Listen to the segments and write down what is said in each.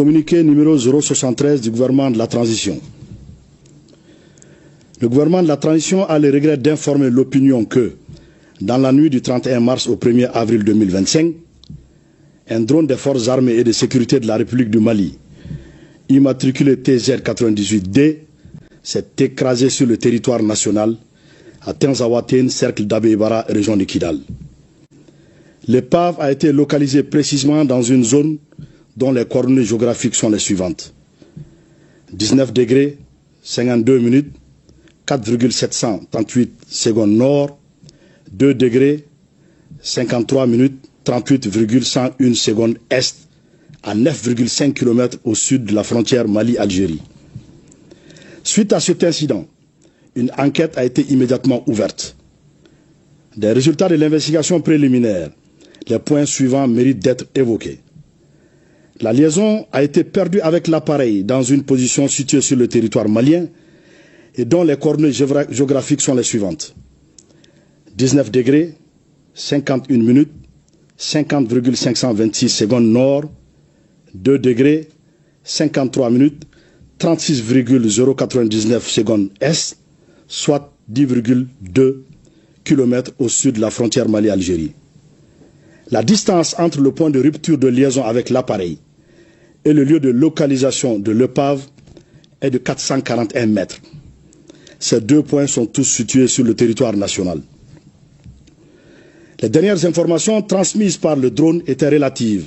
Communiqué numéro 073 du gouvernement de la transition. Le gouvernement de la transition a le regret d'informer l'opinion que, dans la nuit du 31 mars au 1er avril 2025, un drone des forces armées et de sécurité de la République du Mali, immatriculé TZ98D, s'est écrasé sur le territoire national à Tenzawaten, cercle d'Abé-Ibara, région de Kidal. L'épave a été localisée précisément dans une zone dont les coordonnées géographiques sont les suivantes. 19 degrés, 52 minutes, 4,738 secondes nord, 2 degrés, 53 minutes, 38,101 secondes est, à 9,5 km au sud de la frontière Mali-Algérie. Suite à cet incident, une enquête a été immédiatement ouverte. Des résultats de l'investigation préliminaire, les points suivants méritent d'être évoqués. La liaison a été perdue avec l'appareil dans une position située sur le territoire malien et dont les coordonnées géographiques sont les suivantes. 19 degrés, 51 minutes, 50,526 secondes nord, 2 degrés, 53 minutes, 36,099 secondes est, soit 10,2 km au sud de la frontière Mali-Algérie. La distance entre le point de rupture de liaison avec l'appareil et le lieu de localisation de l'épave est de 441 mètres. Ces deux points sont tous situés sur le territoire national. Les dernières informations transmises par le drone étaient relatives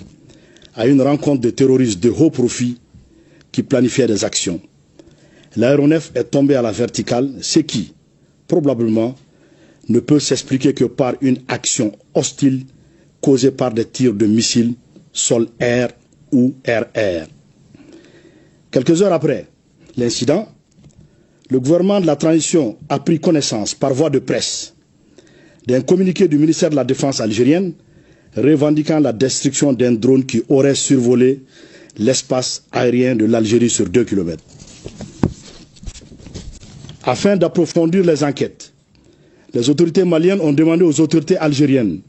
à une rencontre de terroristes de haut profit qui planifiaient des actions. L'aéronef est tombé à la verticale, ce qui, probablement, ne peut s'expliquer que par une action hostile causée par des tirs de missiles sol-air ou air-air. Quelques heures après l'incident, le gouvernement de la transition a pris connaissance par voie de presse d'un communiqué du ministère de la Défense algérienne revendiquant la destruction d'un drone qui aurait survolé l'espace aérien de l'Algérie sur 2 km. Afin d'approfondir les enquêtes, les autorités maliennes ont demandé aux autorités algériennes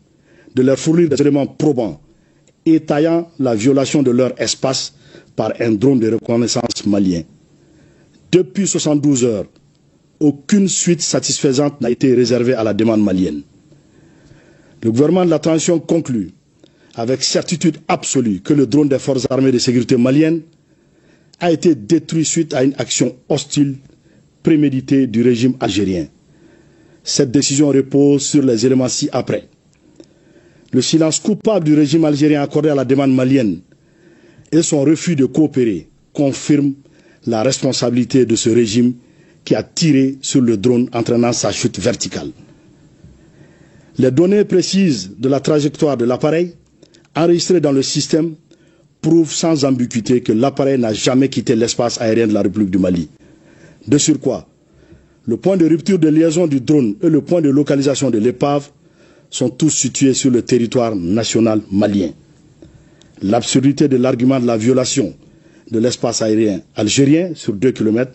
de leur fournir des éléments probants étayant la violation de leur espace par un drone de reconnaissance malien. Depuis 72 heures, aucune suite satisfaisante n'a été réservée à la demande malienne. Le gouvernement de la transition conclut avec certitude absolue que le drone des forces armées de sécurité maliennes a été détruit suite à une action hostile préméditée du régime algérien. Cette décision repose sur les éléments ci-après. Le silence coupable du régime algérien accordé à la demande malienne et son refus de coopérer confirment la responsabilité de ce régime qui a tiré sur le drone entraînant sa chute verticale. Les données précises de la trajectoire de l'appareil enregistrées dans le système prouvent sans ambiguïté que l'appareil n'a jamais quitté l'espace aérien de la République du Mali. De surcroît, le point de rupture de liaison du drone et le point de localisation de l'épave sont tous situés sur le territoire national malien. L'absurdité de l'argument de la violation de l'espace aérien algérien sur 2 km,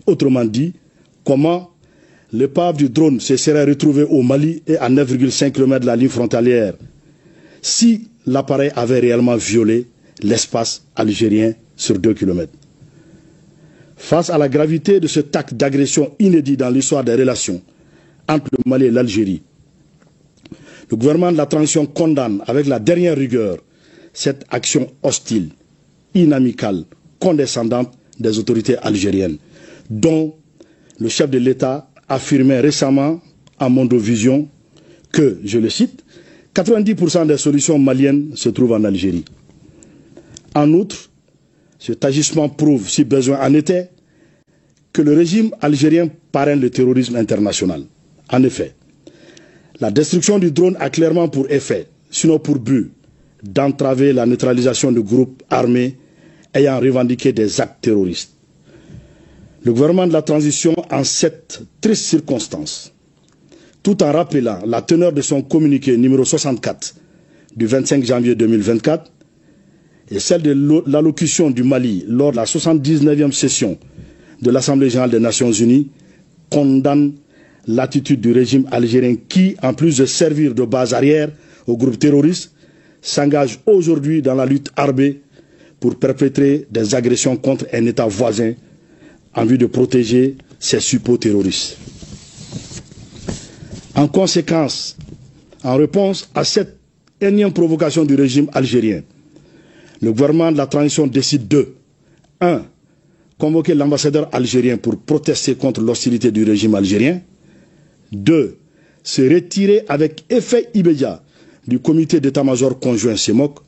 autrement dit, comment l'épave du drone se serait retrouvée au Mali et à 9,5 km de la ligne frontalière si l'appareil avait réellement violé l'espace algérien sur 2 km. Face à la gravité de cet acte d'agression inédit dans l'histoire des relations entre le Mali et l'Algérie, le gouvernement de la transition condamne avec la dernière rigueur cette action hostile, inamicale, condescendante des autorités algériennes, dont le chef de l'État affirmait récemment à Mondovision que, je le cite, 90% des solutions maliennes se trouvent en Algérie. En outre, cet agissement prouve, si besoin en était, que le régime algérien parraine le terrorisme international. En effet, la destruction du drone a clairement pour effet, sinon pour but, d'entraver la neutralisation de groupes armés ayant revendiqué des actes terroristes. Le gouvernement de la transition, en cette triste circonstance, tout en rappelant la teneur de son communiqué numéro 64 du 25 janvier 2024 et celle de l'allocution du Mali lors de la 79e session de l'Assemblée générale des Nations unies, condamne l'attitude du régime algérien qui, en plus de servir de base arrière aux groupes terroristes, s'engage aujourd'hui dans la lutte armée pour perpétrer des agressions contre un État voisin en vue de protéger ses suppôts terroristes. En conséquence, en réponse à cette énième provocation du régime algérien, le gouvernement de la transition décide de 1. Convoquer l'ambassadeur algérien pour protester contre l'hostilité du régime algérien. 2. Se retirer avec effet immédiat du comité d'état-major conjoint CEMOC.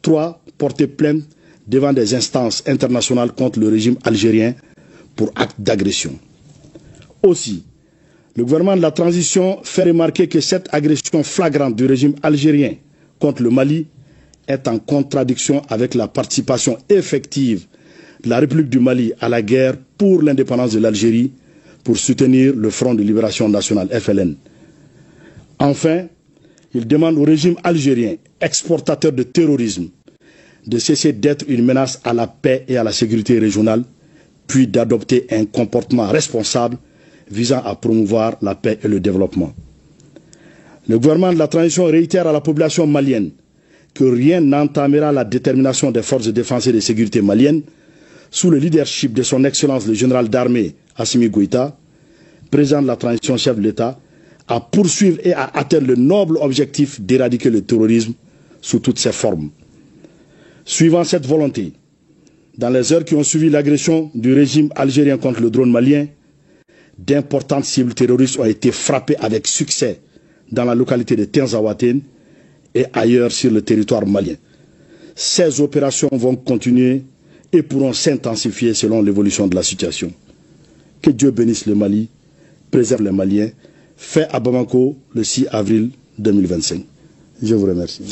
3. Porter plainte devant des instances internationales contre le régime algérien pour acte d'agression. Aussi, le gouvernement de la transition fait remarquer que cette agression flagrante du régime algérien contre le Mali est en contradiction avec la participation effective de la République du Mali à la guerre pour l'indépendance de l'Algérie pour soutenir le Front de Libération Nationale, FLN. Enfin, il demande au régime algérien, exportateur de terrorisme, de cesser d'être une menace à la paix et à la sécurité régionale, puis d'adopter un comportement responsable visant à promouvoir la paix et le développement. Le gouvernement de la transition réitère à la population malienne que rien n'entamera la détermination des forces de défense et de sécurité maliennes sous le leadership de son Excellence le général d'armée Assimi Goïta, président de la transition, chef de l'État, à poursuivre et à atteindre le noble objectif d'éradiquer le terrorisme sous toutes ses formes. Suivant cette volonté, dans les heures qui ont suivi l'agression du régime algérien contre le drone malien, d'importantes cibles terroristes ont été frappées avec succès dans la localité de Tinzaouatène et ailleurs sur le territoire malien. Ces opérations vont continuer et pourront s'intensifier selon l'évolution de la situation. Que Dieu bénisse le Mali, préserve les Maliens. Fait à Bamako le 6 avril 2025. Je vous remercie.